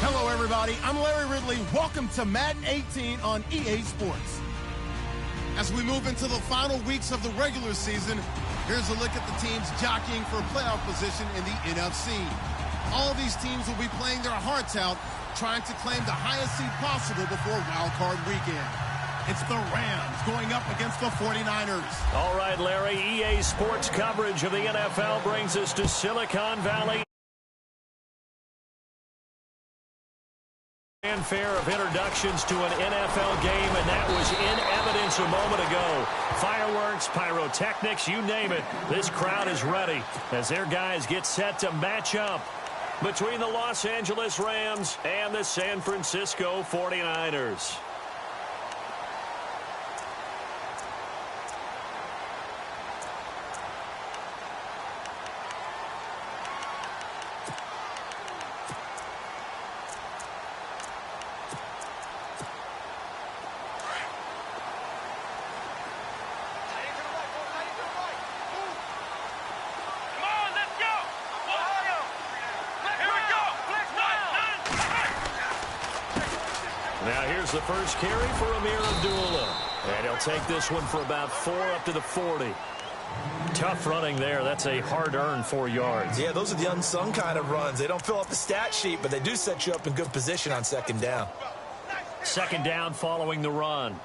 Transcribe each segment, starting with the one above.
Hello, everybody. I'm Larry Ridley. Welcome to Madden 18 on EA Sports. As we move into the final weeks of the regular season, here's a look at the teams jockeying for playoff position in the NFC. All these teams will be playing their hearts out, trying to claim the highest seed possible before Wild Card Weekend. It's the Rams going up against the 49ers. All right, Larry, EA Sports coverage of the NFL brings us to Silicon Valley. Fanfare of introductions to an NFL game, and that was in evidence a moment ago. Fireworks, pyrotechnics, you name it. This crowd is ready as their guys get set to match up between the Los Angeles Rams and the San Francisco 49ers. Now here's the first carry for Amir Abdullah. And he'll take this one for about 4 up to the 40. Tough running there. That's a hard-earned 4 yards. Yeah, those are the unsung kind of runs. They don't fill up the stat sheet, but they do set you up in good position on second down. Second down following the run.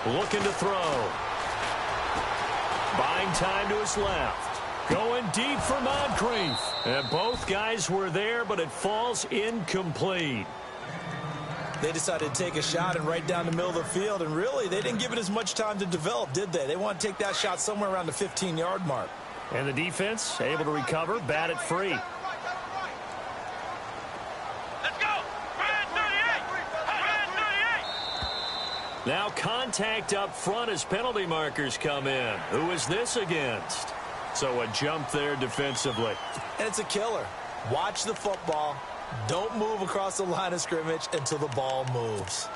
Looking to throw. Buying time to his left. Going deep for Moncrief. And both guys were there, but it falls incomplete. They decided to take a shot and right down the middle of the field, and really, they didn't give it as much time to develop, did they? They want to take that shot somewhere around the 15-yard mark. And the defense able to recover, bat it free. Now contact up front as penalty markers come in. Who is this against? So a jump there defensively. And it's a killer. Watch the football. Don't move across the line of scrimmage until the ball moves.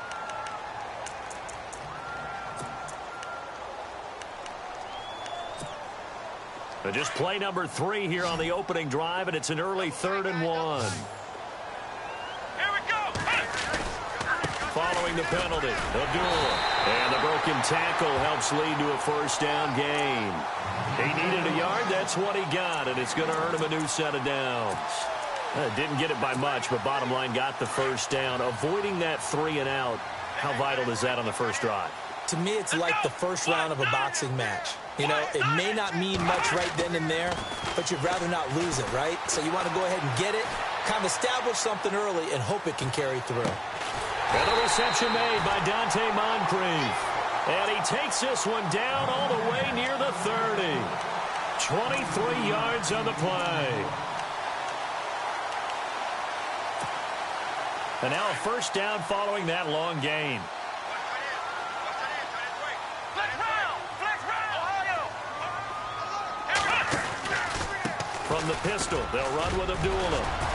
But just play number 3 here on the opening drive, and it's an early 3rd and 1. Following the penalty, Abdullah. And the broken tackle helps lead to a first down gain. He needed a yard. That's what he got, and it's going to earn him a new set of downs. Didn't get it by much, but bottom line got the first down. Avoiding that 3 and out, how vital is that on the first drive? To me, it's like the first round of a boxing match. You know, it may not mean much right then and there, but you'd rather not lose it, right? So you want to go ahead and get it, kind of establish something early, and hope it can carry through. And a reception made by Dante Moncrief. And he takes this one down all the way near the 30. 23 yards on the play. And now a first down following that long gain. From the pistol, they'll run with Abdullah.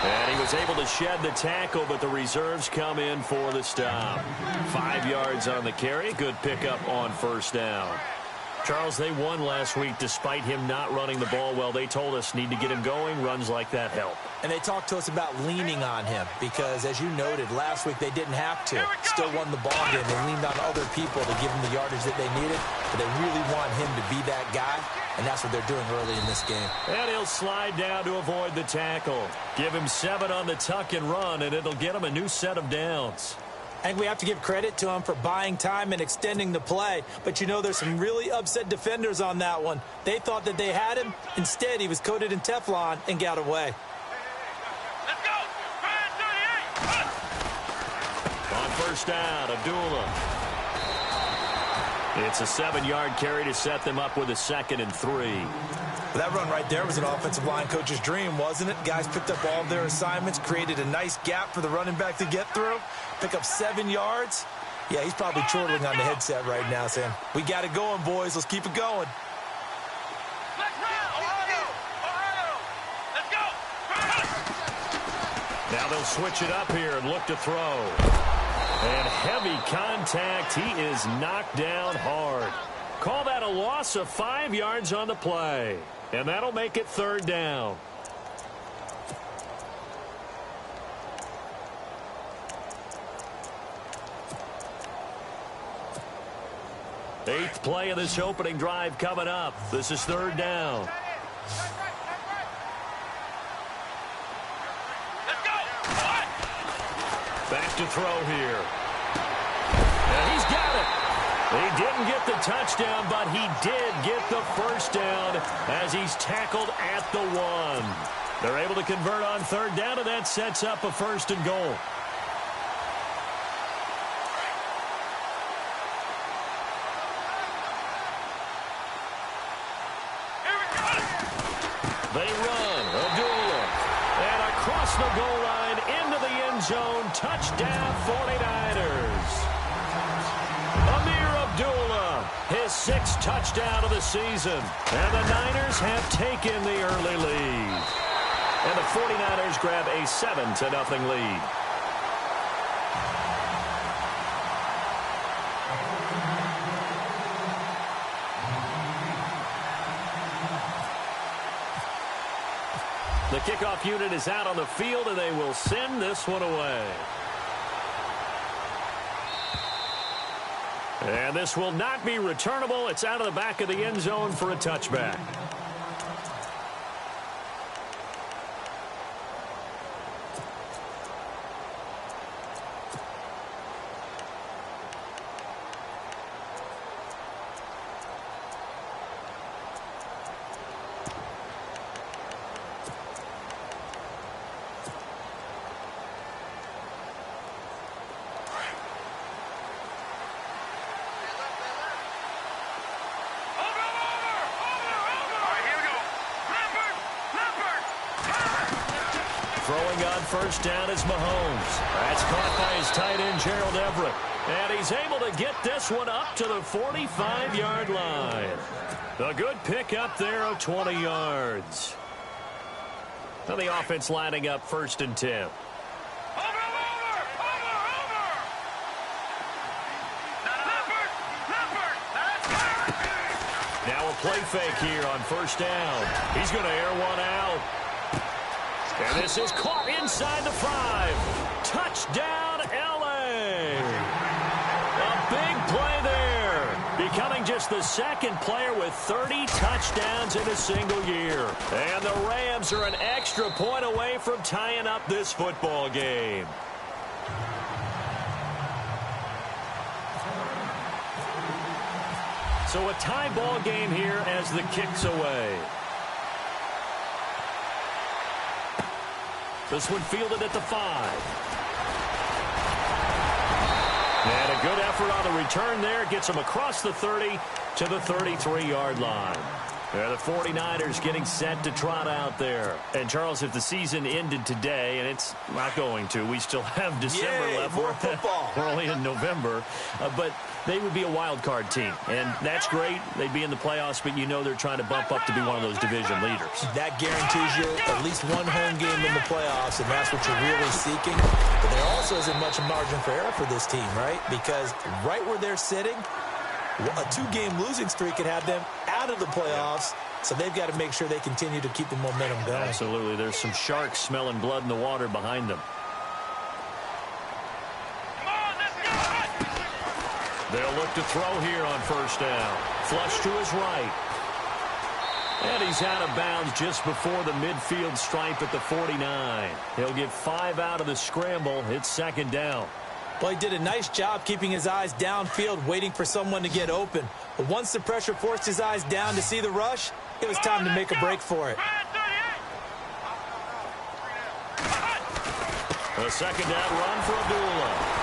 And he was able to shed the tackle, but the reserves come in for the stop. 5 yards on the carry. Good pickup on first down. Charles, they won last week despite him not running the ball well. They told us need to get him going. Runs like that help. And they talked to us about leaning on him because, as you noted, last week they didn't have to. Still won the ball game. They leaned on other people to give him the yardage that they needed. But they really want him to be that guy, and that's what they're doing early in this game. And he'll slide down to avoid the tackle. Give him 7 on the tuck and run, and it'll get him a new set of downs. I think we have to give credit to him for buying time and extending the play. But, you know, there's some really upset defenders on that one. They thought that they had him. Instead, he was coated in Teflon and got away. Let's go! On first down, Abdullah. It's a 7-yard carry to set them up with a 2nd and 3. That run right there was an offensive line coach's dream, wasn't it? Guys picked up all of their assignments, created a nice gap for the running back to get through, pick up 7 yards. Yeah, he's probably chortling on the headset right now, saying, we got it going, boys. Let's keep it going. Now they'll switch it up here and look to throw. And heavy contact. He is knocked down hard. Call a loss of 5 yards on the play. And that'll make it 3rd down. Eighth play of this opening drive coming up. This is 3rd down. Let's go. Back to throw here. And he's got it. He didn't get the touchdown, but he did get the 1st down as he's tackled at the 1. They're able to convert on 3rd down, and that sets up a 1st and goal. They run. Abdullah. And across the goal line into the end zone. Touchdown 49ers. Amir Abdullah, his 6th touchdown of the season. And the Niners have taken the early lead. And the 49ers grab a 7-0 lead. The kickoff unit is out on the field, and they will send this one away. And this will not be returnable. It's out of the back of the end zone for a touchback. Throwing on 1st down is Mahomes. That's caught by his tight end, Gerald Everett. And he's able to get this one up to the 45-yard line. A good pick up there of 20 yards. Now the offense lining up 1st and 10. Now a play fake here on 1st down. He's going to air one out. And this is caught inside the 5. Touchdown, L.A. A big play there. Becoming just the 2nd player with 30 touchdowns in a single year. And the Rams are an extra point away from tying up this football game. So a tie ball game here as the kick's away. This one fielded at the 5. And a good effort on the return there. Gets him across the 30 to the 33-yard line. The 49ers getting set to trot out there. And, Charles, if the season ended today, and it's not going to, we still have December left. More football. We're only in November. But they would be a wild card team. And that's great. They'd be in the playoffs, but you know they're trying to bump up to be one of those division leaders. That guarantees you at least one home game in the playoffs, and that's what you're really seeking. But there also isn't much margin for error for this team, right? Because right where they're sitting, a 2-game losing streak could have them out of the playoffs, so they've got to make sure they continue to keep the momentum going. Absolutely. There's some sharks smelling blood in the water behind them. They'll look to throw here on 1st down. Flush to his right. And he's out of bounds just before the midfield stripe at the 49. He'll get 5 out of the scramble. It's 2nd down. Well, he did a nice job keeping his eyes downfield, waiting for someone to get open. But once the pressure forced his eyes down to see the rush, it was time to make a break for it. A 2nd down run for Abdullah.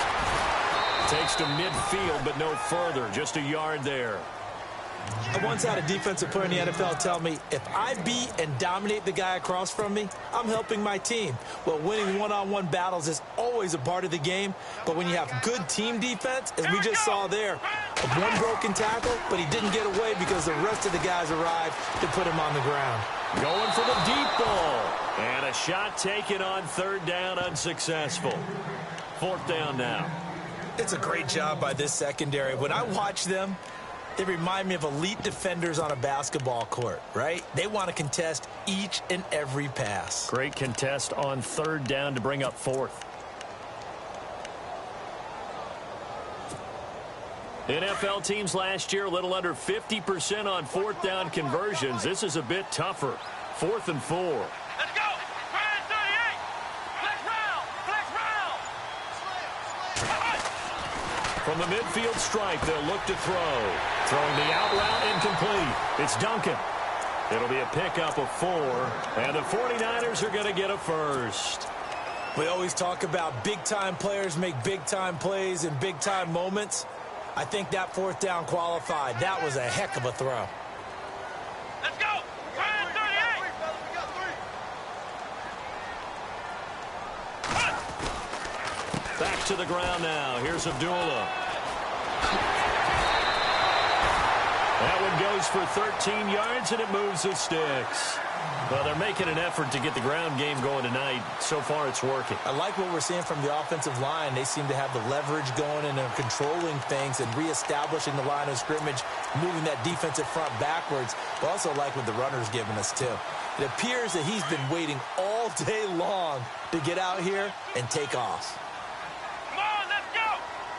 Takes to midfield, but no further. Just a yard there. I once had a defensive player in the NFL tell me, if I beat and dominate the guy across from me, I'm helping my team. Well, winning one-on-one battles is always a part of the game, but when you have good team defense, as we just saw there, one broken tackle, but he didn't get away because the rest of the guys arrived to put him on the ground. Going for the deep ball. And a shot taken on 3rd down, unsuccessful. 4th down now. It's a great job by this secondary. When I watch them, They remind me of elite defenders on a basketball court, right? They want to contest each and every pass. Great contest on third down to bring up fourth. NFL teams last year a little under 50% on fourth down conversions. This is a bit tougher. 4th and 4. Let's go. Try 38. Flex round. Flex round. From the midfield stripe, they'll look to throw. Throwing the out route incomplete. It's Duncan. It'll be a pickup of 4, and the 49ers are going to get a first. We always talk about big-time players make big-time plays in big-time moments. I think that 4th down qualified. That was a heck of a throw. Let's go. Try 38. Back to the ground now. Here's Abdullah. That one goes for 13 yards, and it moves the sticks. Well, they're making an effort to get the ground game going tonight. So far, it's working. I like what we're seeing from the offensive line. They seem to have the leverage going, and they're controlling things and reestablishing the line of scrimmage, moving that defensive front backwards. But also like what the runner's giving us, too. It appears that he's been waiting all day long to get out here and take off. Come on, let's go.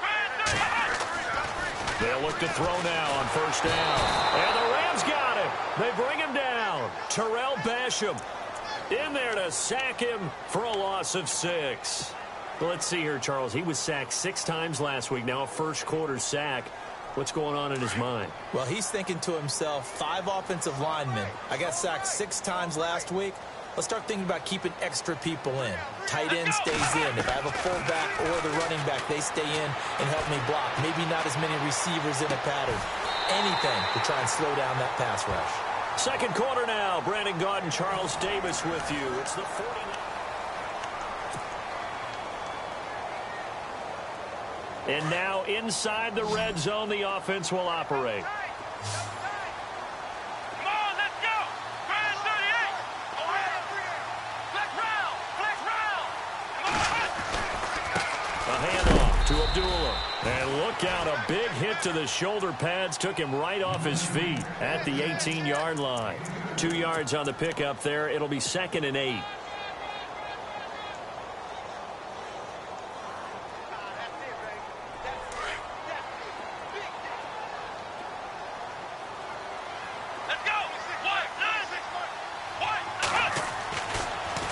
Try 38. They'll look to throw now on first down. And the Rams got him. They bring him down. Terrell Basham in there to sack him for a loss of 6. Well, let's see here, Charles. He was sacked 6 times last week. Now a first-quarter sack. What's going on in his mind? Well, he's thinking to himself, 5 offensive linemen. I got sacked 6 times last week. Let's start thinking about keeping extra people in. Tight end stays in. If I have a fullback or the running back, they stay in and help me block. Maybe not as many receivers in a pattern. Anything to try and slow down that pass rush. Second quarter now. Brandon Gaudin, Charles Davis with you. It's the 49ers. And now inside the red zone, the offense will operate. Come on, let's go. Try 38. Flex round. Flex round. Come on. A handoff to Abdullah. And look out, a big hit to the shoulder pads took him right off his feet at the 18-yard line. 2 yards on the pickup there. It'll be 2nd and 8. Let's go.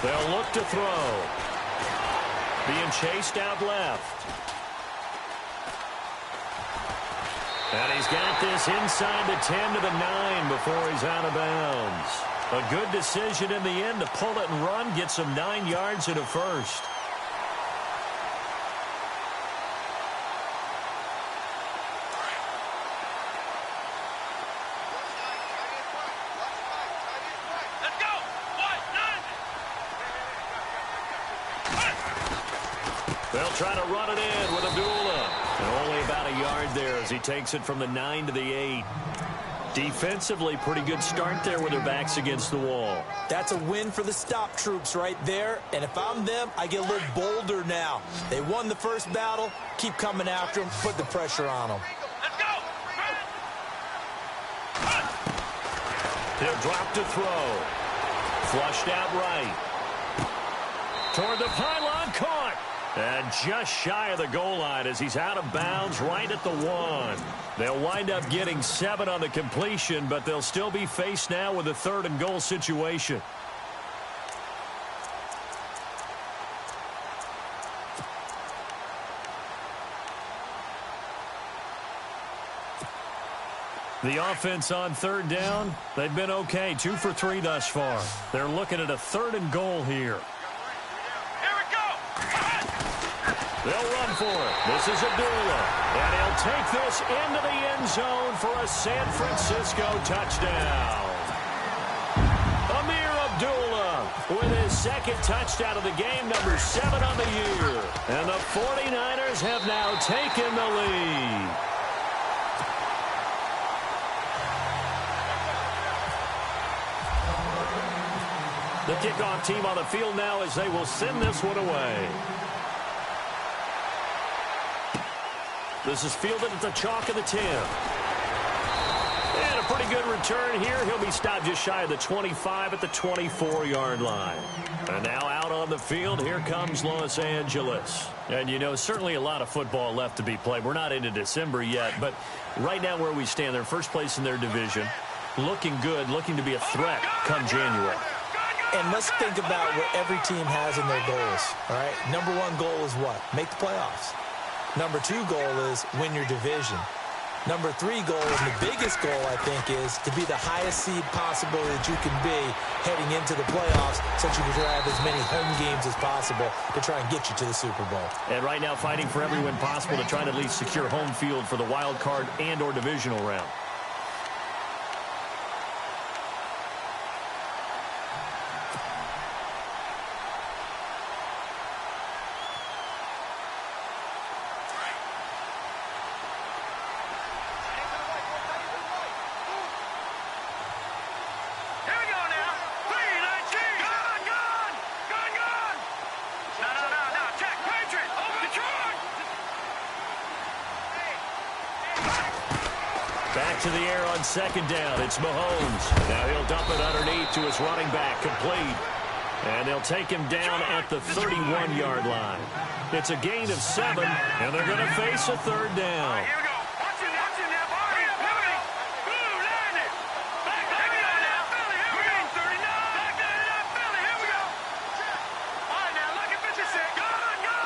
They'll look to throw. Being chased out left. And he's got this inside the 10 to the 9 before he's out of bounds. A good decision in the end to pull it and run, get some 9 yards and a first. Let's go. They'll try to run it in with Abdullah. And only about a yard there as he takes it from the 9 to the 8. Defensively, pretty good start there with their backs against the wall. That's a win for the stop troops right there. And if I'm them, I get a little bolder now. They won the first battle. Keep coming after them. Put the pressure on them. Let's go. He'll drop to throw. Flushed out right. Toward the pylon, caught. And just shy of the goal line as he's out of bounds right at the 1. They'll wind up getting 7 on the completion, but they'll still be faced now with a 3rd and goal situation. The offense on 3rd down, they've been okay. 2 for 3 thus far. They're looking at a 3rd and goal here. They'll run for it. This is Abdullah. And he'll take this into the end zone for a San Francisco touchdown. Amir Abdullah with his 2nd touchdown of the game, number 7 on the year. And the 49ers have now taken the lead. The kickoff team on the field now as they will send this one away. This is fielded at the chalk of the 10. pretty good return here. He'll be stopped just shy of the 25 at the 24-yard line. And now out on the field, here comes Los Angeles. And, you know, certainly a lot of football left to be played. We're not into December yet, but right now where we stand, they're first place in their division. Looking good, looking to be a threat come January. And let's think about what every team has in their goals, all right? Number one goal is what? Make the playoffs. Number two goal is win your division. Number three goal, and the biggest goal, I think, is to be the highest seed possible that you can be heading into the playoffs so that you can have as many home games as possible to try and get you to the Super Bowl. And right now fighting for every win possible to try to at least secure home field for the wild card and or divisional round. Back to the air on second down. It's Mahomes. Now he'll dump it underneath to his running back, complete. And they'll take him down at the 31-yard line. It's a gain of 7, and they're going to face a third down. Here we go. Watch it now, Barney. Here we go. Blue, land it. Back now, Philly. Here we go. 39. Back now, Philly. Here we go. All right, now, look at 56. Gun.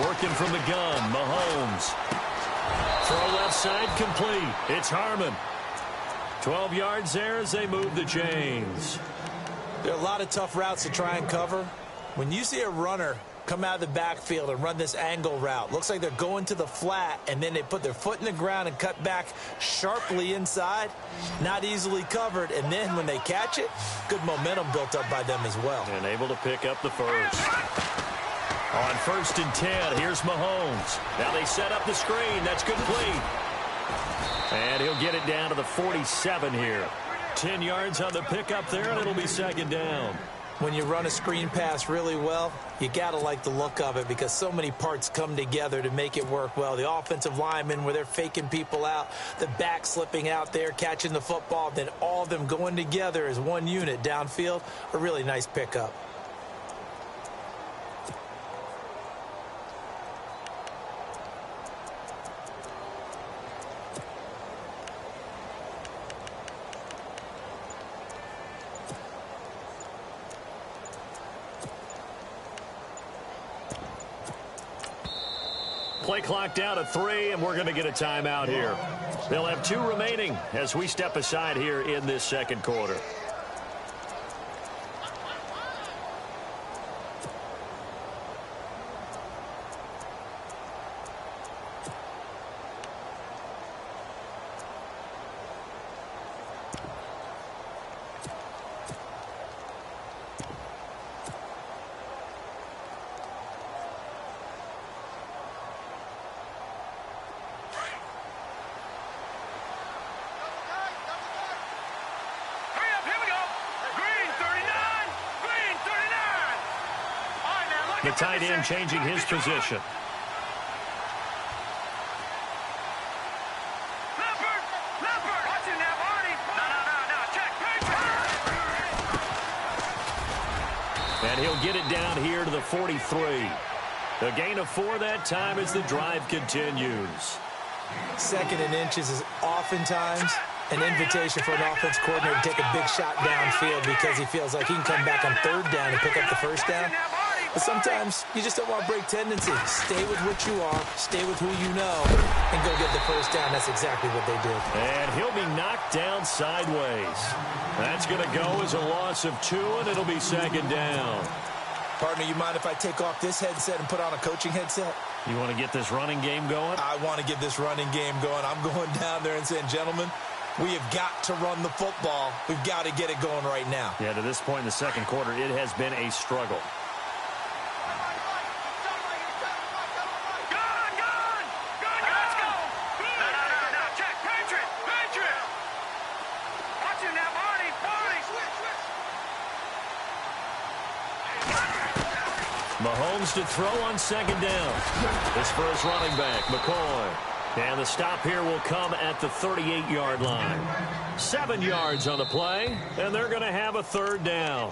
Working from the gun, Mahomes. Throw left side, complete. It's Harmon. 12 yards there as they move the chains. There are a lot of tough routes to try and cover. When you see a runner come out of the backfield and run this angle route, looks like they're going to the flat, and then they put their foot in the ground and cut back sharply inside. Not easily covered, and then when they catch it, good momentum built up by them as well. And able to pick up the first. On 1st and 10, here's Mahomes. Now they set up the screen. That's complete. And he'll get it down to the 47 here. 10 yards on the pickup there, and it'll be second down. When you run a screen pass really well, you got to like the look of it because so many parts come together to make it work well. The offensive linemen, where they're faking people out, the back slipping out there, catching the football, then all of them going together as one unit downfield. A really nice pickup. Play clock down to 3, and we're going to get a timeout here. They'll have 2 remaining as we step aside here in this second quarter. The tight end changing his position. And he'll get it down here to the 43. A gain of 4 that time as the drive continues. 2nd and inches is oftentimes an invitation for an offense coordinator to take a big shot downfield because he feels like he can come back on 3rd down and pick up the 1st down. But sometimes you just don't want to break tendency. Stay with what you are, stay with who you know, and go get the 1st down. That's exactly what they did. And he'll be knocked down sideways. That's going to go as a loss of 2, and it'll be 2nd down. Partner, you mind if I take off this headset and put on a coaching headset? You want to get this running game going? I want to get this running game going. I'm going down there and saying, gentlemen, we have got to run the football. We've got to get it going right now. Yeah, to this point in the second quarter, it has been a struggle. Mahomes to throw on 2nd down. This for his running back, McCoy. And the stop here will come at the 38-yard line. 7 yards on the play, and they're going to have a third down.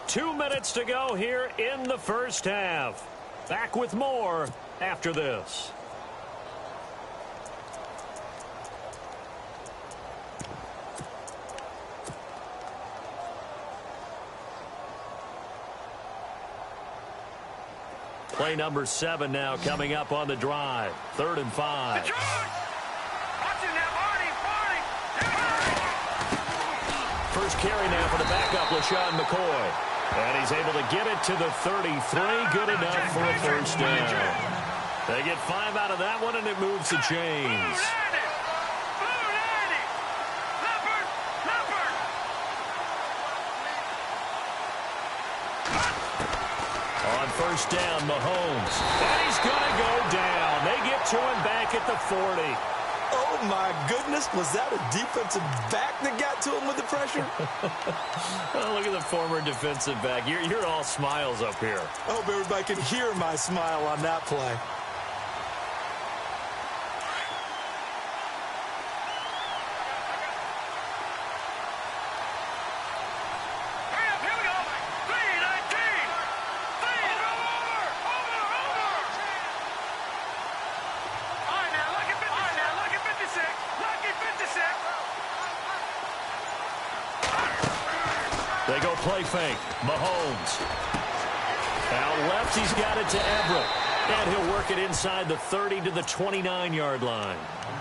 Two minutes to go here in the first half. Back with more after this. Play number 7 now coming up on the drive. 3rd and 5. First carry now for the backup, LaShawn McCoy. And he's able to get it to the 33. Good enough for a first down. They get 5 out of that one, and it moves the chains. On first down, Mahomes. And he's going to go down. They get to him back at the 40. Oh, my goodness. Was that a defensive back that got to him with the pressure? Oh, look at the former defensive back. You're all smiles up here. I hope everybody can hear my smile on that play. They go play fake. Mahomes. Out left, he's got it to Everett. And he'll work it inside the 30 to the 29-yard line.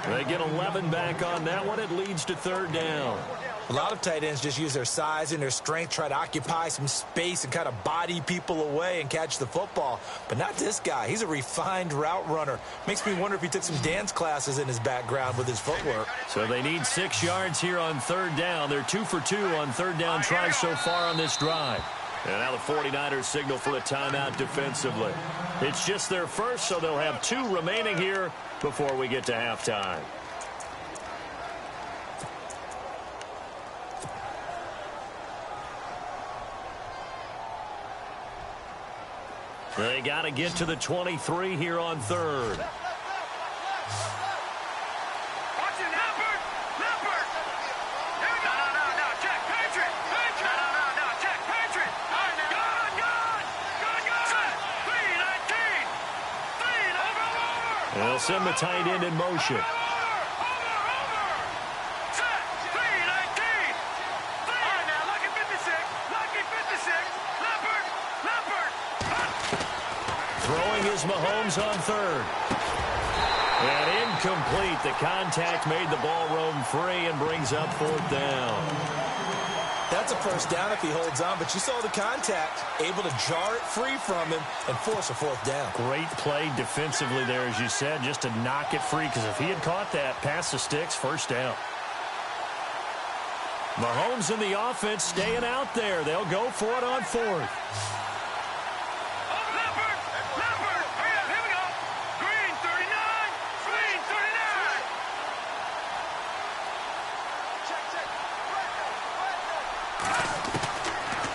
They get 11 back on that one. It leads to 3rd down. A lot of tight ends just use their size and their strength, try to occupy some space and kind of body people away and catch the football. But not this guy. He's a refined route runner. Makes me wonder if he took some dance classes in his background with his footwork. So they need 6 yards here on 3rd down. They're 2 for 2 on 3rd down tries so far on this drive. And now the 49ers signal for a timeout defensively. It's just their first, so they'll have 2 remaining here before we get to halftime. They got to get to the 23 here on 3rd. They'll send the tight end in motion. Throwing is Mahomes on 3rd. And incomplete. The contact made the ball roam free and brings up 4th down. That's a first down if he holds on, but you saw the contact, able to jar it free from him and force a 4th down. Great play defensively there, as you said, just to knock it free, because if he had caught that, past the sticks, first down. Mahomes and the offense staying out there. They'll go for it on 4th.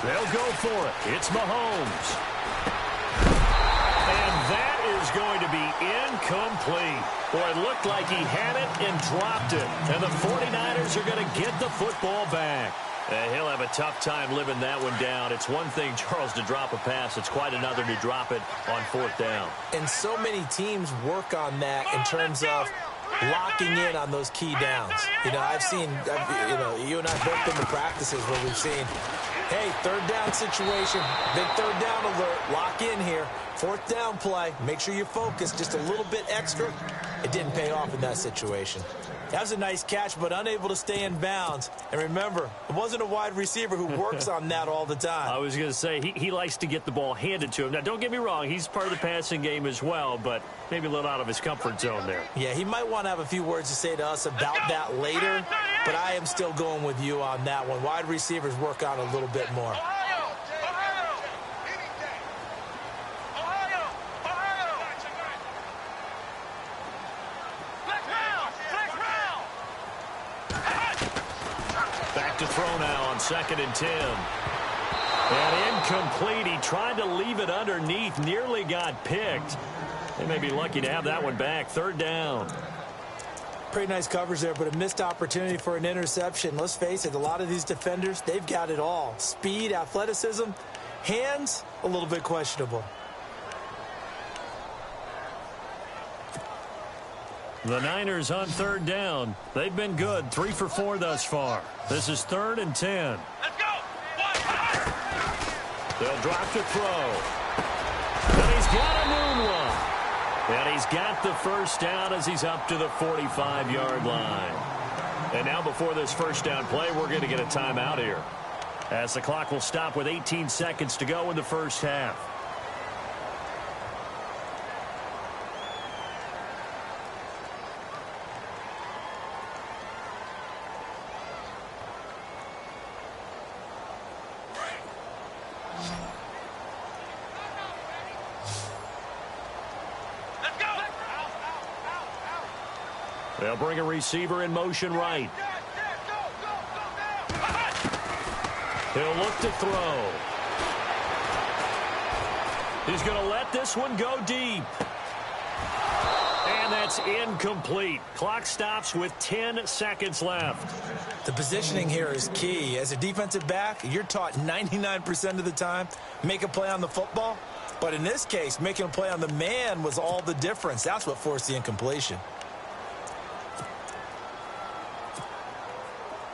They'll go for it. It's Mahomes. And that is going to be incomplete. Boy, it looked like he had it and dropped it. And the 49ers are going to get the football back. He'll have a tough time living that one down. It's one thing, Charles, to drop a pass. It's quite another to drop it on 4th down. And so many teams work on that in terms of locking in on those key downs. You know, you and I both been to practices where we've seen, hey, 3rd down situation, big 3rd down alert, lock in here. 4th down play, make sure you focus just a little bit extra. It didn't pay off in that situation. That was a nice catch, but unable to stay in bounds. And remember, it wasn't a wide receiver who works on that all the time. I was going to say, he likes to get the ball handed to him. Now, don't get me wrong, he's part of the passing game as well, but maybe a little out of his comfort zone there. Yeah, he might want to have a few words to say to us about that later, but I am still going with you on that one. Wide receivers work on a little bit more. Back to throw now on 2nd and 10. And incomplete. He tried to leave it underneath, nearly got picked. They may be lucky to have that one back. Third down. Pretty nice coverage there, but a missed opportunity for an interception. Let's face it, a lot of these defenders, they've got it all. Speed, athleticism, hands, a little bit questionable. The Niners on third down. They've been good, 3 for 4 thus far. This is 3rd and 10. Let's go. They'll drop to throw. And he's got a noon one. And he's got the first down as he's up to the 45-yard line. And now before this first down play, we're going to get a timeout here, as the clock will stop with 18 seconds to go in the first half. They'll bring a receiver in motion right. He'll look to throw. He's going to let this one go deep. And that's incomplete. Clock stops with 10 seconds left. The positioning here is key. As a defensive back, you're taught 99% of the time, make a play on the football. But in this case, making a play on the man was all the difference. That's what forced the incompletion.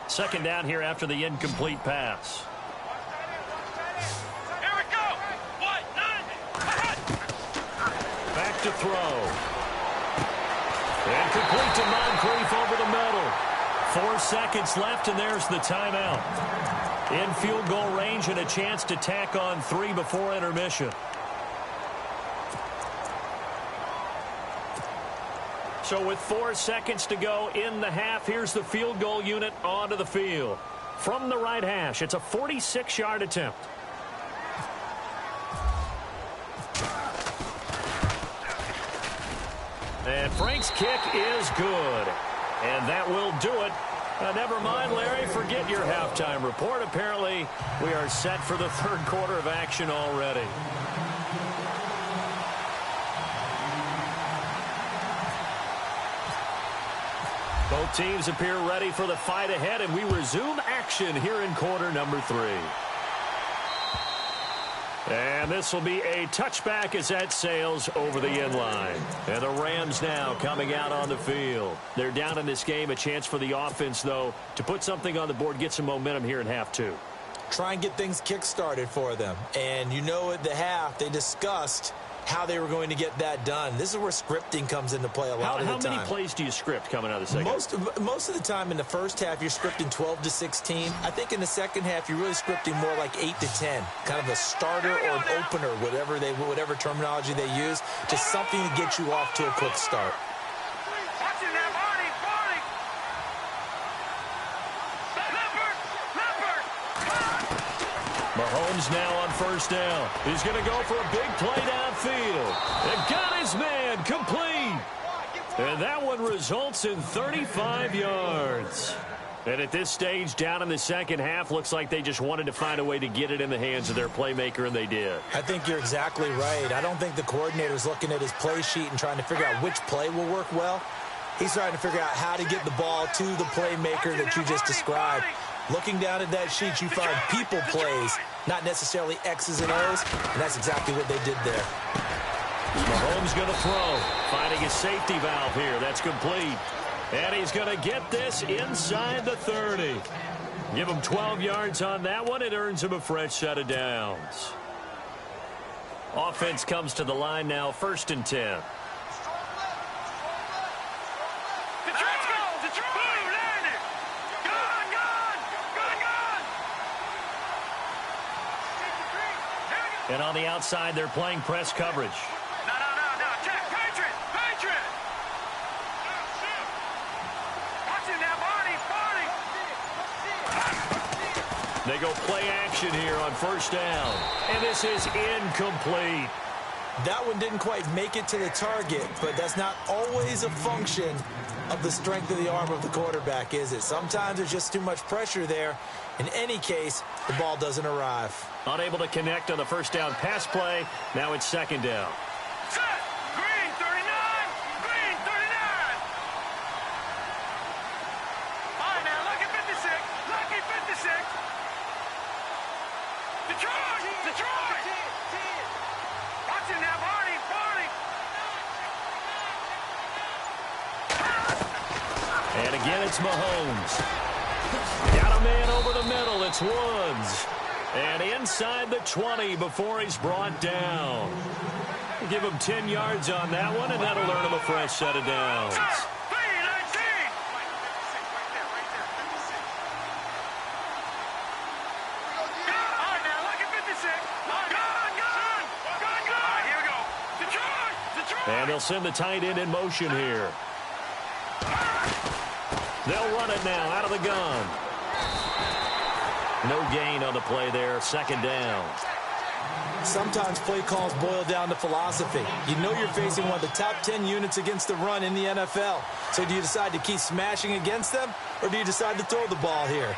Second down here after the incomplete pass. Here we go. What? Back to throw. And complete to Moncrief over the middle. 4 seconds left, and there's the timeout. In field goal range and a chance to tack on 3 before intermission. So with 4 seconds to go in the half, here's the field goal unit onto the field. From the right hash, it's a 46-yard attempt. And Frank's kick is good. And that will do it. Never mind, Larry, forget your halftime report. Apparently, we are set for the third quarter of action already. Both teams appear ready for the fight ahead, and we resume action here in quarter number 3. And this will be a touchback as that sails over the end line. And the Rams now coming out on the field. They're down in this game. A chance for the offense, though, to put something on the board, get some momentum here in half 2. Try and get things kick-started for them. And you know at the half, they discussed how they were going to get that done. This is where scripting comes into play a lot of the time. How many plays do you script coming out of the second? Most of the time in the first half, you're scripting 12 to 16. I think in the second half, you're really scripting more like 8 to 10. Kind of a starter or an opener, whatever terminology they use, just something to get you off to a quick start. Watching that body. Mahomes now on first down. He's going to go for a big play downfield. And got his man complete. And that one results in 35 yards. And at this stage, down in the second half, looks like they just wanted to find a way to get it in the hands of their playmaker, and they did. I think you're exactly right. I don't think the coordinator's looking at his play sheet and trying to figure out which play will work well. He's trying to figure out how to get the ball to the playmaker that you just described. Looking down at that sheet, you find people plays, not necessarily X's and O's, and that's exactly what they did there. Mahomes going to throw, finding a safety valve here. That's complete. And he's going to get this inside the 30. Give him 12 yards on that one. It earns him a fresh set of downs. Offense comes to the line now, 1st and 10. And on the outside, they're playing press coverage. No. Check. Patriot. Watching that body. They go play action here on first down. And this is incomplete. That one didn't quite make it to the target, but that's not always a function of the strength of the arm of the quarterback, is it? Sometimes there's just too much pressure there. In any case, the ball doesn't arrive. Unable to connect on the first down pass play. Now it's second down. Set. Green 39. Green 39. All right, now, lucky 56. Lucky 56. Detroit. Detroit. Watch it now, Barney. Barney. And again, it's Mahomes. Got a man over the middle. It's Woods. And inside the 20 before he's brought down. Give him 10 yards on that one, and that'll earn him a fresh set of downs. And they'll send the tight end in motion here. They'll run it now out of the gun. No gain on the play there. Second down. Sometimes play calls boil down to philosophy. You know you're facing one of the top 10 units against the run in the NFL. So do you decide to keep smashing against them, or do you decide to throw the ball here?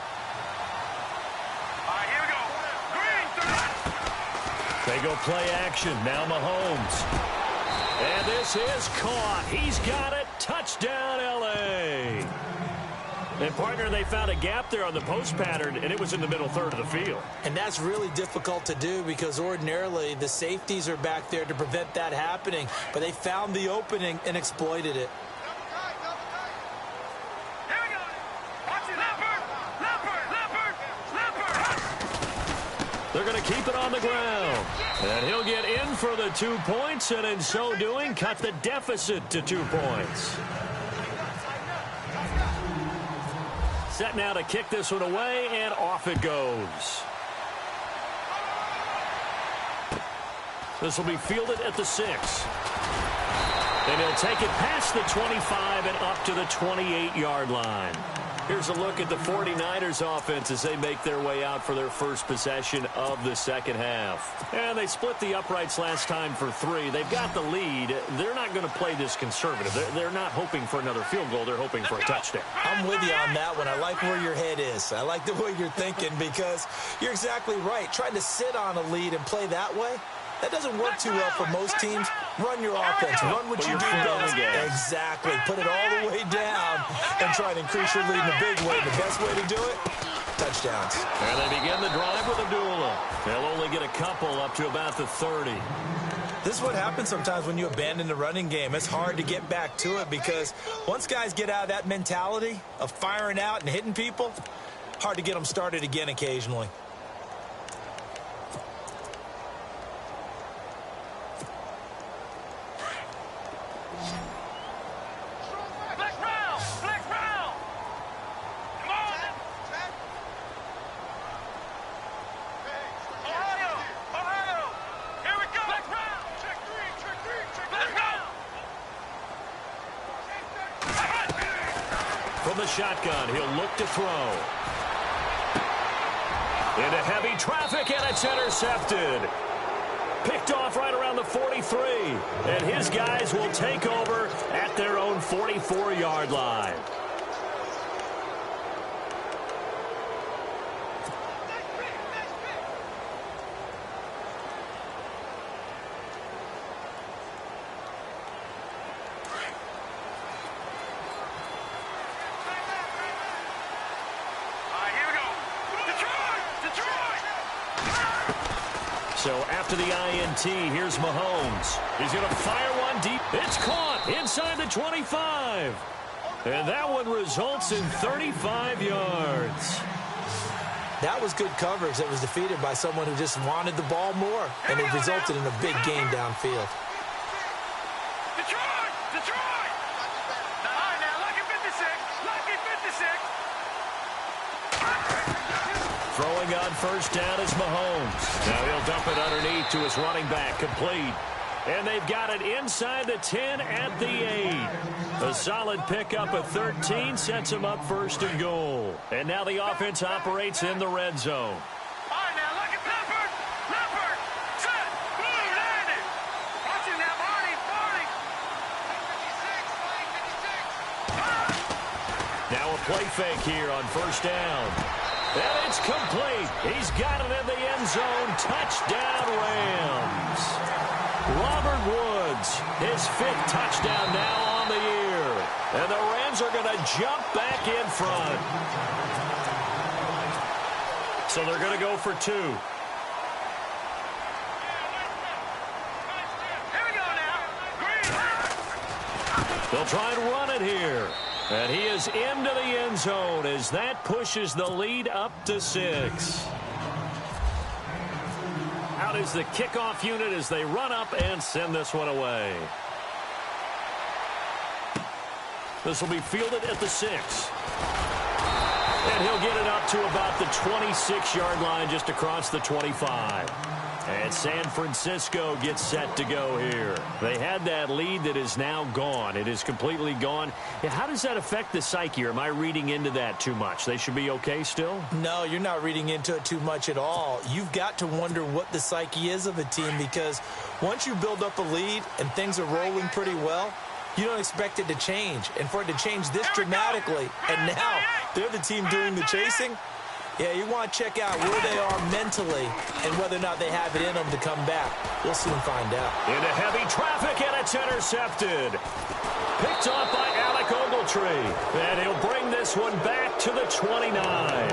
All right, here we go. Green. They go play action. Now Mahomes. And this is caught. He's got it. Touchdown, L.A. And, partner, they found a gap there on the post pattern, and it was in the middle third of the field. And that's really difficult to do because ordinarily the safeties are back there to prevent that happening. But they found the opening and exploited it. Here we go. Watch it. Leopard. They're going to keep it on the ground. And he'll get in for the 2 points, and in so doing, cut the deficit to 2 points. Set now to kick this one away, and off it goes. This will be fielded at the 6. And he'll take it past the 25 and up to the 28-yard line. Here's a look at the 49ers offense as they make their way out for their first possession of the second half. And they split the uprights last time for 3. They've got the lead. They're not going to play this conservative. They're not hoping for another field goal. They're hoping for a touchdown. I'm with you on that one. I like where your head is. I like the way you're thinking because you're exactly right. Trying to sit on a lead and play that way, that doesn't work too well for most teams. Run your offense. Run what you do best. Exactly. Put it all the way down and try to increase your lead in a big way. The best way to do it, touchdowns. And they begin the drive with a duel. They'll only get a couple up to about the 30. This is what happens sometimes when you abandon the running game. It's hard to get back to it because once guys get out of that mentality of firing out and hitting people, hard to get them started again occasionally. From the shotgun, he'll look to throw. Into heavy traffic, and it's intercepted. Picked off right around the 43. And his guys will take over at their own 44-yard line. So after the INT, here's Mahomes. He's going to fire one deep. It's caught inside the 25. And that one results in 35 yards. That was good coverage that was defeated by someone who just wanted the ball more, and it resulted in a big gain downfield. Detroit! Detroit! All right, now, lucky 56. Lucky 56. Throwing on first down is Mahomes. Now he'll dump it underneath to his running back, complete. And they've got it inside the 10 at the 8. A solid pickup of 13 sets him up first and goal. And now the offense operates in the red zone. All right, now, look at Leopard. Leopard. Set. Blue landed. Watch play fake here on first down. And it's complete. He's got it in the end zone. Touchdown, Rams. Robert Woods, his 5th touchdown now on the year. And the Rams are going to jump back in front. So they're going to go for 2. They'll try and run it here. And he is into the end zone as that pushes the lead up to 6. Out is the kickoff unit as they run up and send this one away. This will be fielded at the 6. And he'll get it up to about the 26-yard line just across the 25. And San Francisco gets set to go here. They had that lead that is now gone. It is completely gone. How does that affect the psyche? Or am I reading into that too much? They should be okay still? No, you're not reading into it too much at all. You've got to wonder what the psyche is of a team, because once you build up a lead and things are rolling pretty well, you don't expect it to change. And for it to change this dramatically, and now they're the team doing the chasing, yeah, you want to check out where they are mentally and whether or not they have it in them to come back. We'll soon find out. Into heavy traffic, and it's intercepted. Picked off by Alec Ogletree. And he'll bring this one back to the 29.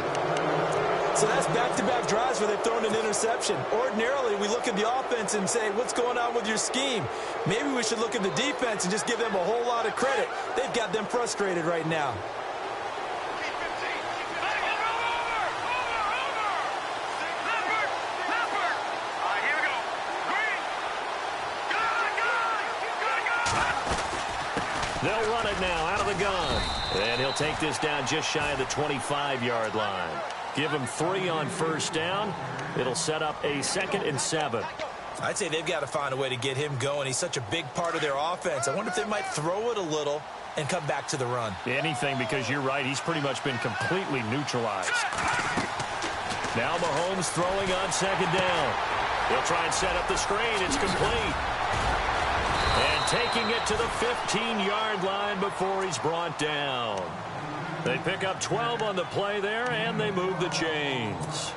So that's back-to-back drives where they've thrown an interception. Ordinarily, we look at the offense and say, what's going on with your scheme? Maybe we should look at the defense and just give them a whole lot of credit. They've got them frustrated right now. They'll run it now out of the gun. And he'll take this down just shy of the 25-yard line. Give him 3 on first down. It'll set up a 2nd and 7. I'd say they've got to find a way to get him going. He's such a big part of their offense. I wonder if they might throw it a little and come back to the run. Anything, because you're right. He's pretty much been completely neutralized. Now Mahomes throwing on 2nd down. He'll try and set up the screen. It's complete. And taking it to the 15-yard line before he's brought down. They pick up 12 on the play there, and they move the chains.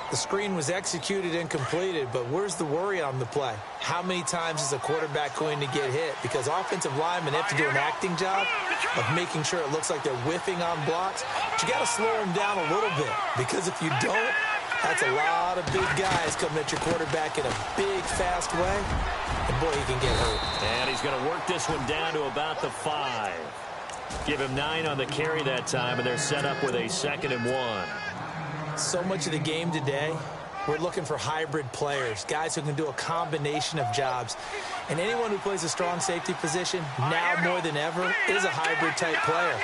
The screen was executed and completed, but where's the worry on the play? How many times is a quarterback going to get hit? Because offensive linemen have to do an acting job of making sure it looks like they're whiffing on blocks. But you got to slow them down a little bit, because if you don't, that's a lot of big guys coming at your quarterback in a big, fast way. And, boy, he can get hurt. And he's going to work this one down to about the 5. Give him 9 on the carry that time, and they're set up with a 2nd and 1. So much of the game today, we're looking for hybrid players, guys who can do a combination of jobs. And anyone who plays a strong safety position, now more than ever, is a hybrid-type player.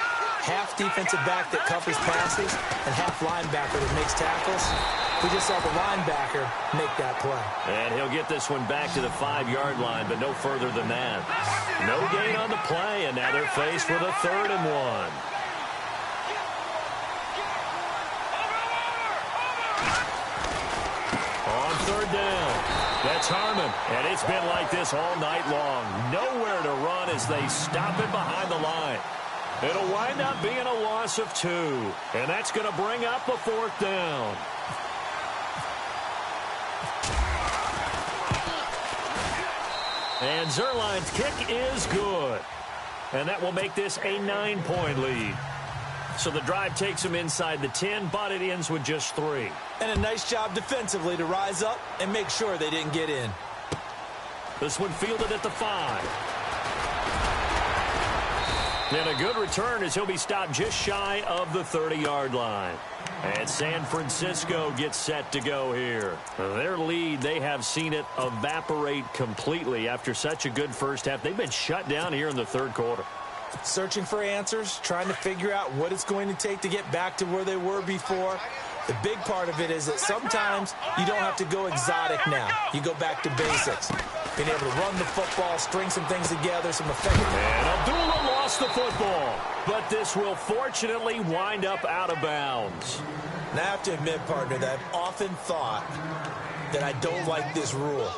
Half defensive back that covers passes and half linebacker that makes tackles. We just saw the linebacker make that play. And he'll get this one back to the 5-yard line, but no further than that. No gain on the play, and now they're faced with a 3rd and 1. On 3rd down, that's Harmon. And it's been like this all night long. Nowhere to run as they stop him behind the line. It'll wind up being a loss of 2. And that's going to bring up a 4th down. And Zerline's kick is good. And that will make this a 9-point lead. So the drive takes them inside the 10, but it ends with just 3. And a nice job defensively to rise up and make sure they didn't get in. This one fielded at the 5. And a good return as he'll be stopped just shy of the 30-yard line. And San Francisco gets set to go here. Their lead, they have seen it evaporate completely after such a good first half. They've been shut down here in the 3rd quarter. Searching for answers, trying to figure out what it's going to take to get back to where they were before. The big part of it is that sometimes you don't have to go exotic now. You go back to basics. Being able to run the football, string some things together, some effective. And Abdullah lost the football, but this will fortunately wind up out of bounds. Now I have to admit, partner, that I've often thought that I don't like this rule.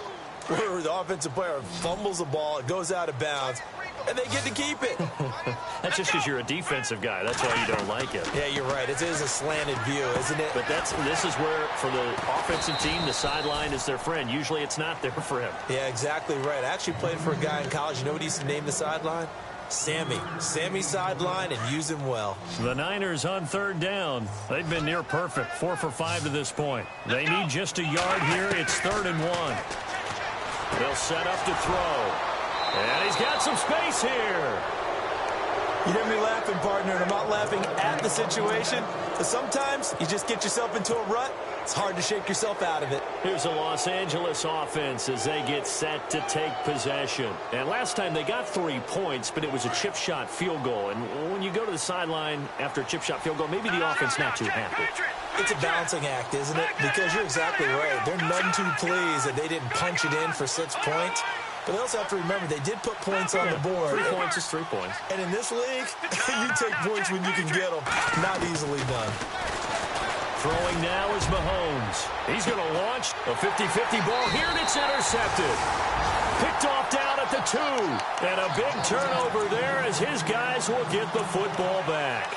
where the offensive player fumbles the ball, it goes out of bounds, and they get to keep it. That's just because you're a defensive guy. That's why you don't like it. Yeah, you're right. It is a slanted view, isn't it? But this is where, for the offensive team, the sideline is their friend. Usually it's not there for him. Yeah, exactly right. I actually played for a guy in college. You know what he used to name the sideline? Sammy. Sammy sideline, and use him well. The Niners on third down. They've been near perfect. 4 for 5 to this point. They need just a yard here. It's 3rd and 1. They'll set up to throw. And he's got some space here. You hear me laughing, partner, and I'm not laughing at the situation. But sometimes you just get yourself into a rut. It's hard to shake yourself out of it. Here's the Los Angeles offense as they get set to take possession. And last time they got 3 points, but it was a chip shot field goal. And when you go to the sideline after a chip shot field goal, maybe the offense not too happy. It's a balancing act, isn't it? Because you're exactly right. They're none too pleased that they didn't punch it in for 6 points. But they also have to remember they did put points on the board. 3 points is 3 points. And in this league, you take points when you can get them. Not easily done. Throwing now is Mahomes. He's going to launch a 50-50 ball here, and it's intercepted. Picked off down at the 2. And a big turnover there as his guys will get the football back.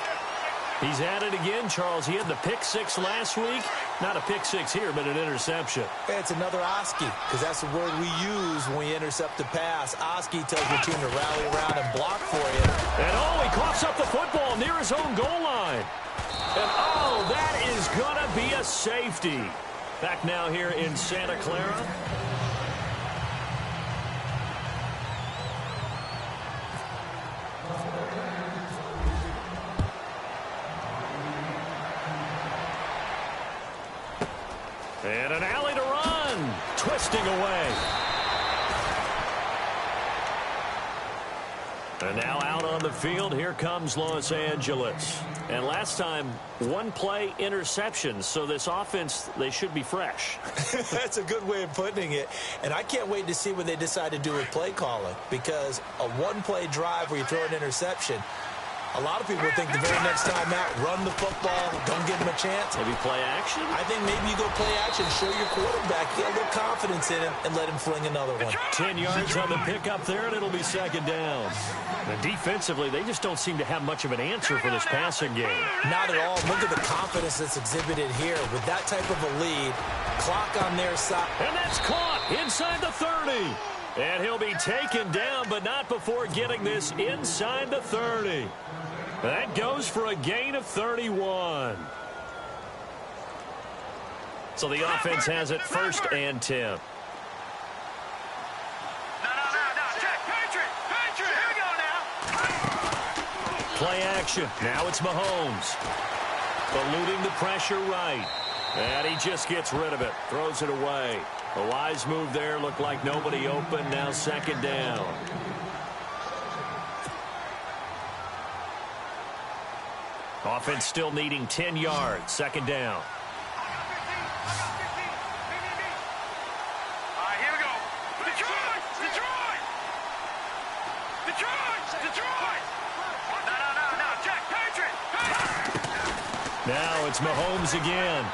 He's at it again, Charles. He had the pick 6 last week. Not a pick 6 here, but an interception. It's another Oski, because that's the word we use when we intercept a pass. Oski tells your team to rally around and block for you. And he coughs up the football near his own goal line. And that is going to be a safety. Back now here in Santa Clara. And an alley to run. Twisting away. And now out on the field, here comes Los Angeles. And last time, 1 play interception. So this offense, they should be fresh. That's a good way of putting it. And I can't wait to see what they decide to do with play calling. Because a 1-play drive where you throw an interception, a lot of people think the very next time out, run the football, don't give them a chance. Maybe play action? I think maybe you go play action, show your quarterback, get a little confidence in him, and let him fling another one. 10 yards on the pickup there, and it'll be 2nd down. And defensively, they just don't seem to have much of an answer for this passing game. Not at all. Look at the confidence that's exhibited here. With that type of a lead, clock on their side. And that's caught inside the 30. And he'll be taken down, but not before getting this inside the 30. That goes for a gain of 31. So the offense has it 1st and 10. No. Check. Patriot. Here we go now. Play action. Now it's Mahomes. Eluding the pressure right. And he just gets rid of it. Throws it away. A wise move there. Looked like nobody open. Now 2nd down. Offense still needing 10 yards. 2nd down. All right, here we go. Detroit! No. Check. Patriot. Now it's Mahomes again.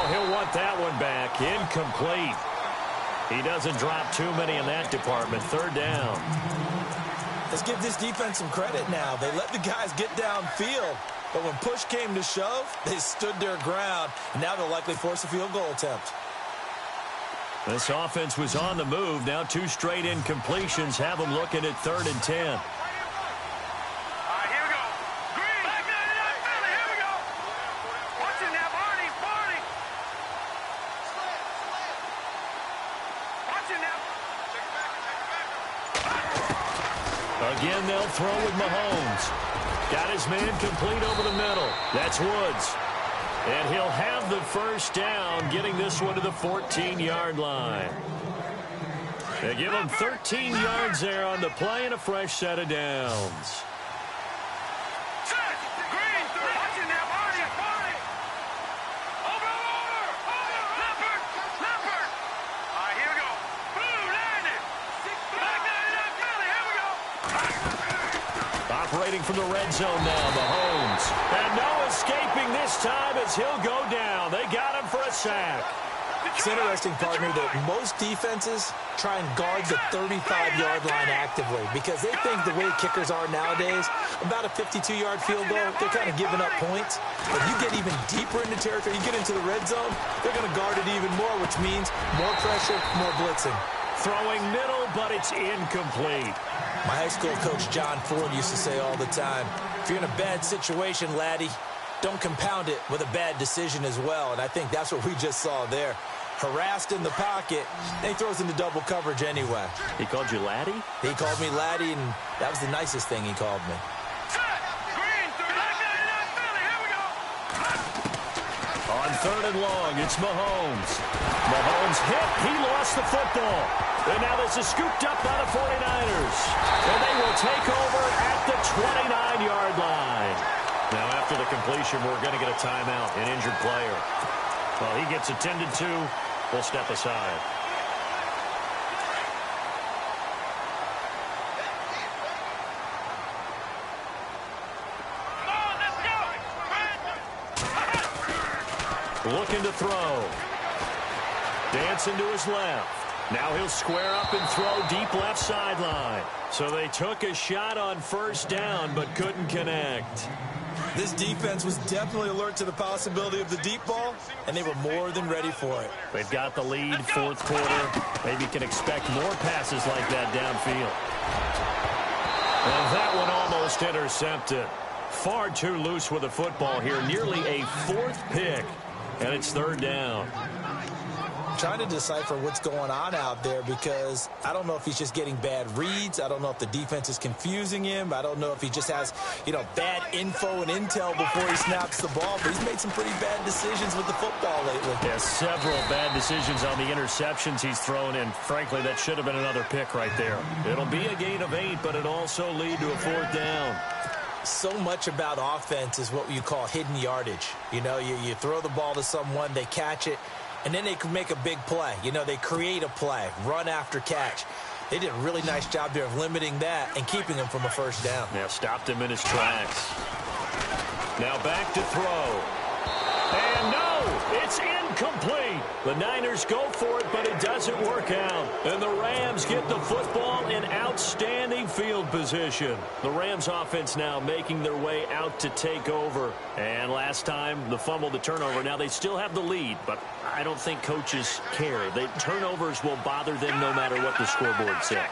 He'll want that one back. Incomplete. He doesn't drop too many in that department. 3rd down. Let's give this defense some credit now. They let the guys get downfield, but when push came to shove, they stood their ground, and now they'll likely force a field goal attempt. This offense was on the move. Now 2 straight incompletions have them looking at 3rd and 10. All right, here we go. Green. Back down to that Philly. Here we go. Watch it now, Barney. Watch it now. Again, they'll throw with Mahomes. Got his man complete over the middle. That's Woods. And he'll have the 1st down, getting this one to the 14-yard line. They give him 13 yards there on the play and a fresh set of downs. Green. Watch it now, Barney. Over. Leopard. All right, here we go. Blue landed. Back down to that Philly. Here we go. Operating from the red zone now, Mahomes. And no escaping this time as he'll go down. They got him for a sack. It's interesting, partner, that most defenses try and guard the 35-yard line actively because they think the way kickers are nowadays, about a 52-yard field goal, they're kind of giving up points. If you get even deeper into territory, you get into the red zone, they're going to guard it even more, which means more pressure, more blitzing. Throwing middle, but it's incomplete. My high school coach, John Ford, used to say all the time, if you're in a bad situation, laddie, don't compound it with a bad decision as well. And I think that's what we just saw there. Harassed in the pocket, and he throws into double coverage anyway. He called you laddie? He called me laddie, and that was the nicest thing he called me. On 3rd and long, it's Mahomes. Mahomes hit. He lost the football. And now this is scooped up by the 49ers. And they will take over at the 29-yard line. Now, after the completion, we're going to get a timeout, an injured player. Well, he gets attended to. We'll step aside. Looking to throw. Dancing to his left. Now he'll square up and throw deep left sideline. So they took a shot on 1st down, but couldn't connect. This defense was definitely alert to the possibility of the deep ball, and they were more than ready for it. They've got the lead, 4th quarter. Maybe can expect more passes like that downfield. And that one almost intercepted. Far too loose with the football here. Nearly a 4th pick. And it's 3rd down. Trying to decipher what's going on out there because I don't know if he's just getting bad reads. I don't know if the defense is confusing him. I don't know if he just has, bad info and intel before he snaps the ball. But he's made some pretty bad decisions with the football lately. Yeah, several bad decisions on the interceptions he's thrown in. Frankly, that should have been another pick right there. It'll be a gain of 8, but it'll also lead to a 4th down. So much about offense is what you call hidden yardage. You throw the ball to someone, they catch it, and then they can make a big play. They create a play, run after catch. They did a really nice job there of limiting that and keeping him from a 1st down. Yeah, stopped him in his tracks. Now back to throw. And no, it's incomplete. The Niners go for it, but it doesn't work out. And the Rams get the football in outstanding field position. The Rams offense now making their way out to take over. And last time, the fumble, the turnover. Now they still have the lead, but I don't think coaches care. The turnovers will bother them no matter what the scoreboard says.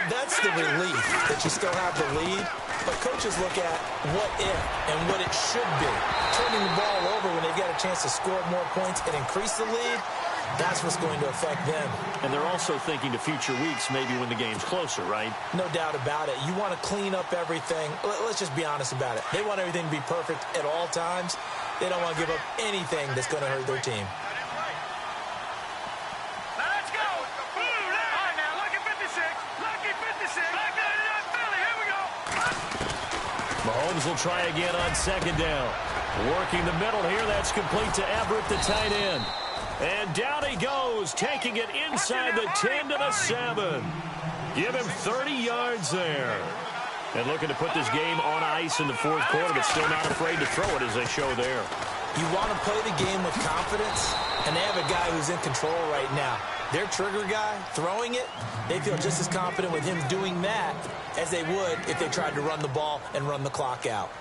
That's the relief that you still have the lead. But coaches look at what if and what it should be. Turning the ball over when they've got a chance to score more points and increase the lead, that's what's going to affect them. And they're also thinking to future weeks, maybe when the game's closer, right? No doubt about it. You want to clean up everything. Let's just be honest about it. They want everything to be perfect at all times. They don't want to give up anything that's going to hurt their team. Let's go. All right, now, lucky 56. Lucky 56. Philly, here we go. Mahomes will try again on 2nd down. Working the middle here. That's complete to Everett, the tight end. And down he goes, taking it inside the 10 to the 7. Give him 30 yards there. And looking to put this game on ice in the 4th quarter, but still not afraid to throw it as they show there. You want to play the game with confidence, and they have a guy who's in control right now. Their trigger guy, throwing it, they feel just as confident with him doing that as they would if they tried to run the ball and run the clock out.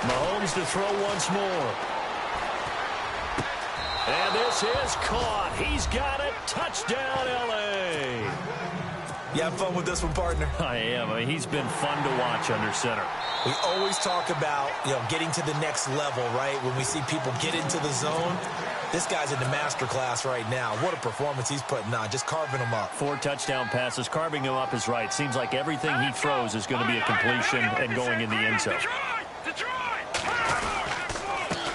Mahomes to throw once more. And this is caught. He's got it. Touchdown, L.A. You have fun with this one, partner? I am. I mean, he's been fun to watch under center. We always talk about, getting to the next level, right? When we see people get into the zone, this guy's in the master class right now. What a performance he's putting on, just carving them up. 4 touchdown passes. Carving him up is right. Seems like everything he throws is going to be a completion and going in the end zone.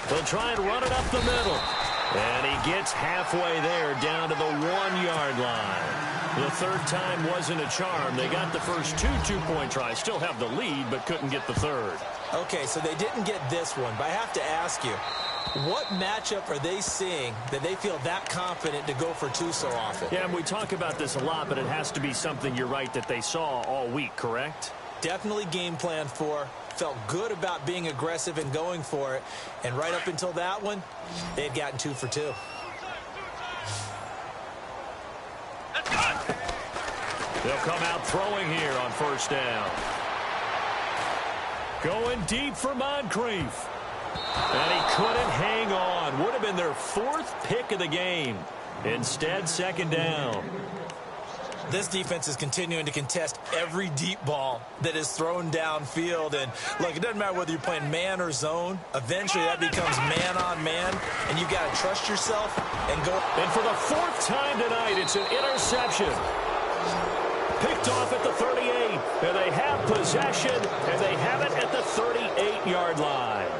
They'll try and run it up the middle. And he gets halfway there, down to the 1-yard line. The third time wasn't a charm. They got the first two-point tries, still have the lead, but couldn't get the third. Okay, so they didn't get this one, but I have to ask you, what matchup are they seeing that they feel that confident to go for two so often? Yeah, and we talk about this a lot, but it has to be something, you're right, that they saw all week, correct? Definitely game plan for, felt good about being aggressive and going for it, and right up until that one, they had gotten 2 for 2. They'll come out throwing here on first down. Going deep for Moncrief. And he couldn't hang on. Would have been their 4th pick of the game. Instead, second down. This defense is continuing to contest every deep ball that is thrown downfield. And, look, it doesn't matter whether you're playing man or zone. Eventually, that becomes man-on-man, and you've got to trust yourself and go. And for the 4th time tonight, it's an interception. Picked off at the 38, and they have possession, and they have it at the 38-yard line.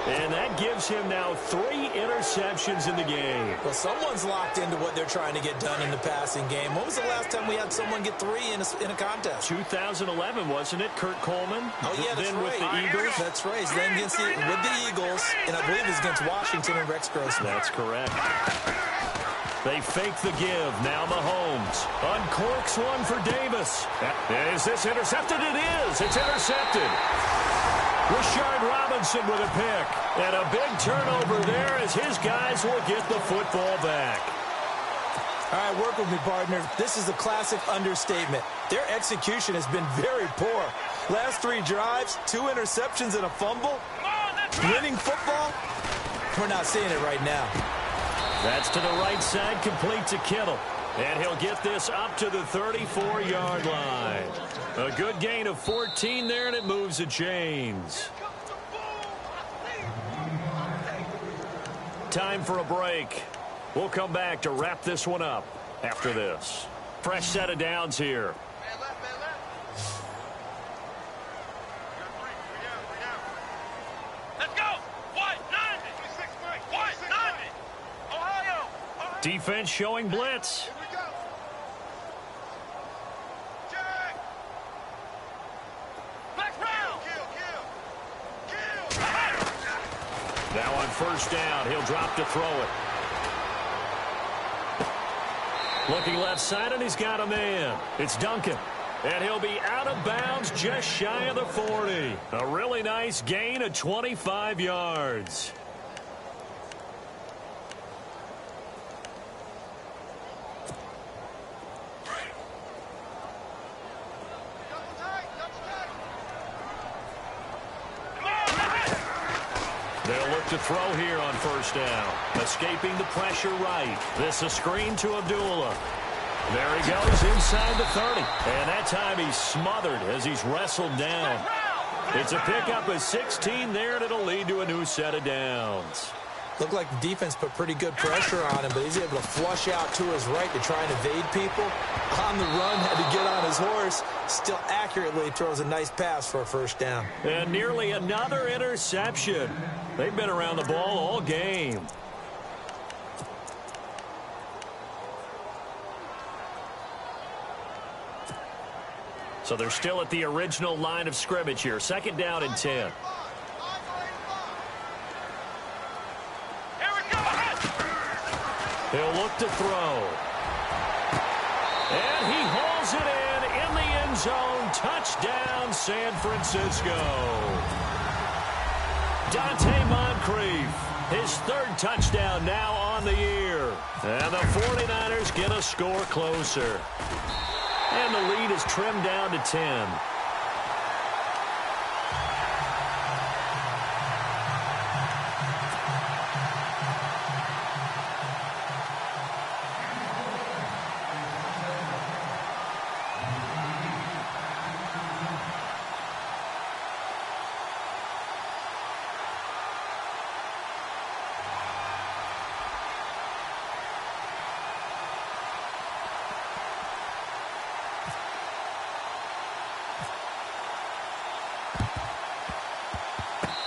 And that gives him now 3 interceptions in the game. Well, someone's locked into what they're trying to get done in the passing game. When was the last time we had someone get 3 in a contest? 2011, wasn't it, Kurt Coleman? Oh, yeah, that's then right. with the Eagles. That's right. Then with the Eagles, and I believe it's against Washington and Rex Grossman. That's correct. They fake the give. Now Mahomes uncorks one for Davis. Is this intercepted? It is. It's intercepted. Rashard Robinson with a pick. And a big turnover there as his guys will get the football back. All right, work with me, partner. This is a classic understatement. Their execution has been very poor. Last 3 drives, 2 interceptions and a fumble. Winning football? We're not seeing it right now. That's to the right side, complete to Kittle. And he'll get this up to the 34-yard line. A good gain of 14 there, and it moves the chains. Time for a break. We'll come back to wrap this one up after this. Fresh set of downs here. Let's go. White 90. White 90. Ohio. Defense showing blitz. Here we go. Jack. Black round. Kill. Now on first down, he'll drop to throw it. Looking left side, and he's got a man. It's Duncan. And he'll be out of bounds just shy of the 40. A really nice gain of 25 yards. They'll look to throw here on first down. Escaping the pressure right. This a screen to Abdullah. There he goes inside the 30. And that time he's smothered as he's wrestled down. It's a pickup of 16 there, and it'll lead to a new set of downs. Looked like the defense put pretty good pressure on him, but he's able to flush out to his right to try and evade people. On the run, had to get on his horse. Still accurately throws a nice pass for a first down. And nearly another interception. They've been around the ball all game. So they're still at the original line of scrimmage here. Second down and 10. Here we go. He'll look to throw. And he hauls it in the end zone. Touchdown, San Francisco. Dante Moncrief, his 3rd touchdown now on the year. And the 49ers get a score closer. And the lead is trimmed down to 10.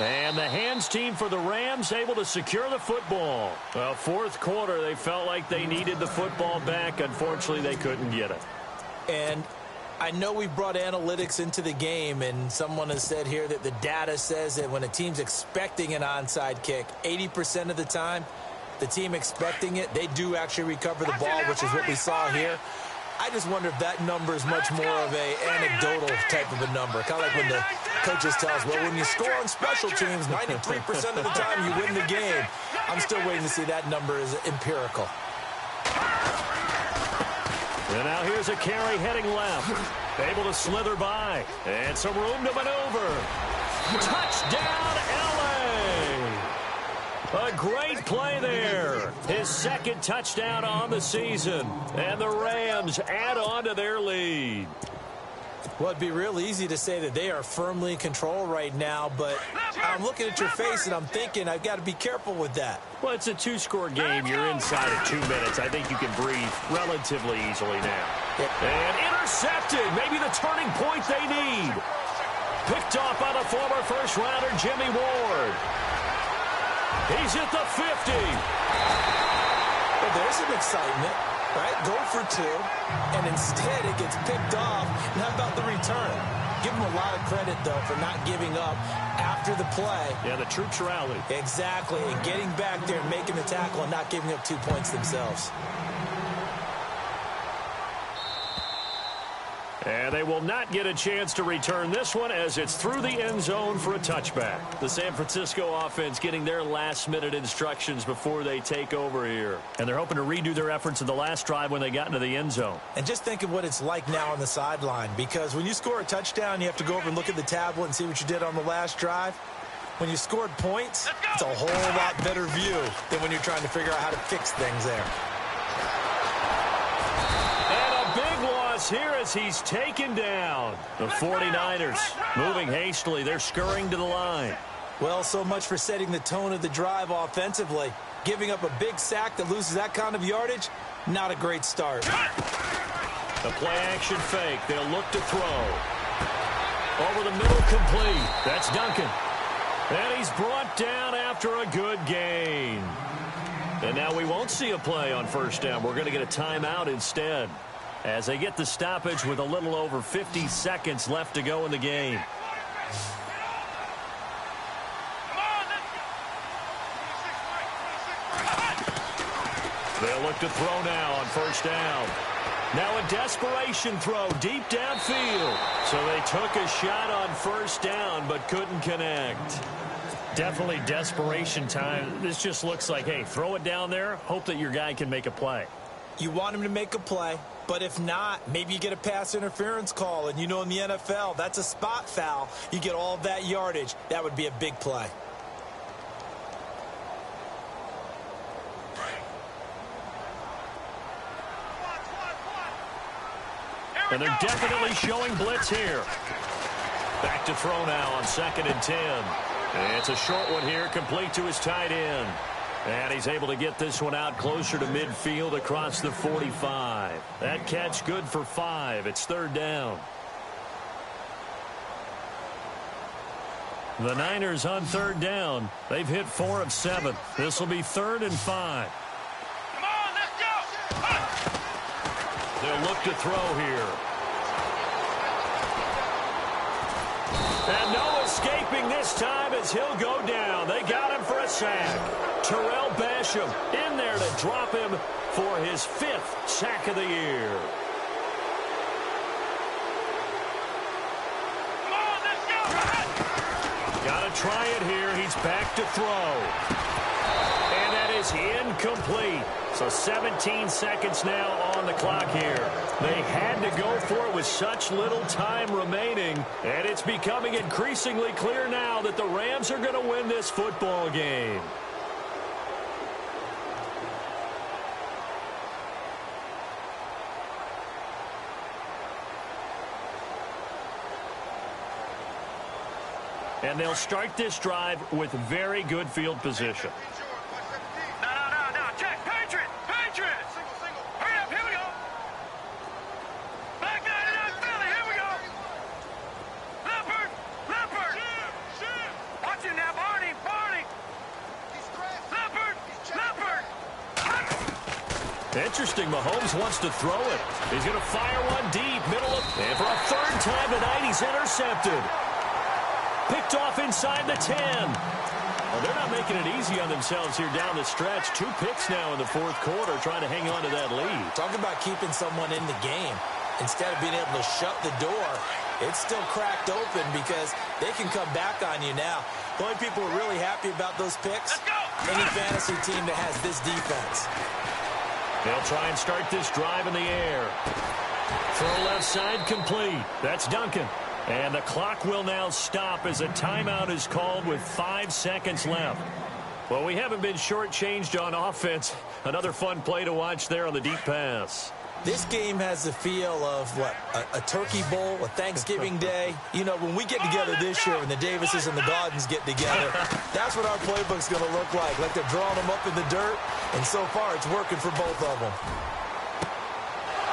And the hands team for the Rams able to secure the football. Fourth quarter, they felt like they needed the football back. Unfortunately, they couldn't get it. And I know we brought analytics into the game, and someone has said here that the data says that when a team's expecting an onside kick, 80% of the time, the team expecting it, they do actually recover the ball, which is what we saw here. I just wonder if that number is much more of a anecdotal type of a number. Kind of like when the coaches tell us, well, when you score on special teams, 93% of the time you win the game. I'm still waiting to see that number is empirical. And now here's a carry heading left. Able to slither by. And some room to maneuver. Touchdown, L.A. A great play there. His second touchdown on the season. And the Rams add on to their lead. Well, it'd be real easy to say that they are firmly in control right now, but I'm looking at your face and I'm thinking I've got to be careful with that. Well, it's a two-score game. You're inside of 2 minutes. I think you can breathe relatively easily now. And intercepted. Maybe the turning point they need. Picked off by the former first-rounder, Jimmy Ward. He's at the 50. Well, there's some excitement, right? Go for two, and instead it gets picked off. And how about the return? Give them a lot of credit, though, for not giving up after the play. Yeah, the troops rallied. Exactly, and getting back there and making the tackle and not giving up 2 points themselves. And they will not get a chance to return this one as it's through the end zone for a touchback. The San Francisco offense getting their last-minute instructions before they take over here. And they're hoping to redo their efforts in the last drive when they got into the end zone. And just think of what it's like now on the sideline, because when you score a touchdown, you have to go over and look at the tablet and see what you did on the last drive. When you scored points, it's a whole lot better view than when you're trying to figure out how to fix things there. Here as he's taken down. The 49ers moving hastily. They're scurrying to the line. Well, so much for setting the tone of the drive offensively. Giving up a big sack that loses that kind of yardage, not a great start. The play-action fake. They'll look to throw. Over the middle, complete. That's Duncan. And he's brought down after a good gain. And now we won't see a play on first down. We're going to get a timeout instead, as they get the stoppage with a little over 50 seconds left to go in the game. They'll look to throw now on first down. Now a desperation throw deep downfield. So they took a shot on first down but couldn't connect. Definitely desperation time. This just looks like, hey, throw it down there, hope that your guy can make a play. You want him to make a play, but if not, maybe you get a pass interference call, and you know in the NFL, that's a spot foul. You get all of that yardage. That would be a big play. And they're definitely showing blitz here. Back to throw now on 2nd and 10. And it's a short one here, complete to his tight end. And he's able to get this one out closer to midfield across the 45. That catch good for 5. It's 3rd down. The Niners on 3rd down. They've hit 4 of 7. This will be 3rd and 5. Come on, let's go. They'll look to throw here. And no escaping this time as he'll go down. They got him for a sack. Terrell Basham in there to drop him for his 5th sack of the year. Come on, let's go. Got to try it here. He's back to throw. And that is incomplete. So 17 seconds now on the clock here. They had to go for it with such little time remaining. And it's becoming increasingly clear now that the Rams are going to win this football game. And they'll start this drive with very good field position. No. Check. Patriots. Single. Hurry up. Here we go. Back 99 Philly. Here we go. Leopard. Watch him now, Interesting, Mahomes wants to throw it. He's going to fire one deep, middle of, and for a third time tonight, he's intercepted. Picked off inside the 10. Well, they're not making it easy on themselves here down the stretch. 2 picks now in the fourth quarter, trying to hang on to that lead. Talk about keeping someone in the game. Instead of being able to shut the door, it's still cracked open because they can come back on you now. The only people who are really happy about those picks, any fantasy team that has this defense. They'll try and start this drive in the air. Throw left side complete. That's Duncan. And the clock will now stop as a timeout is called with 5 seconds left. Well, we haven't been shortchanged on offense. Another fun play to watch there on the deep pass. This game has the feel of, what, a turkey bowl, a Thanksgiving day. You know, when we get together this year, when the Davises and the Gaudens get together, that's what our playbook's going to look like they're drawing them up in the dirt, and so far it's working for both of them.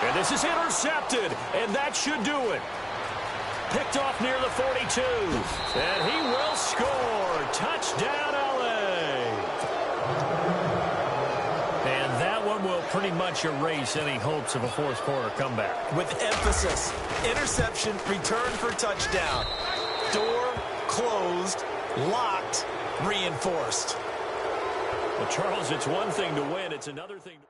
And this is intercepted, and that should do it. Picked off near the 42, and he will score. Touchdown, L.A. And that one will pretty much erase any hopes of a fourth quarter comeback. With emphasis, interception, return for touchdown. Door closed, locked, reinforced. Well, Charles, it's one thing to win. It's another thing to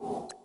it.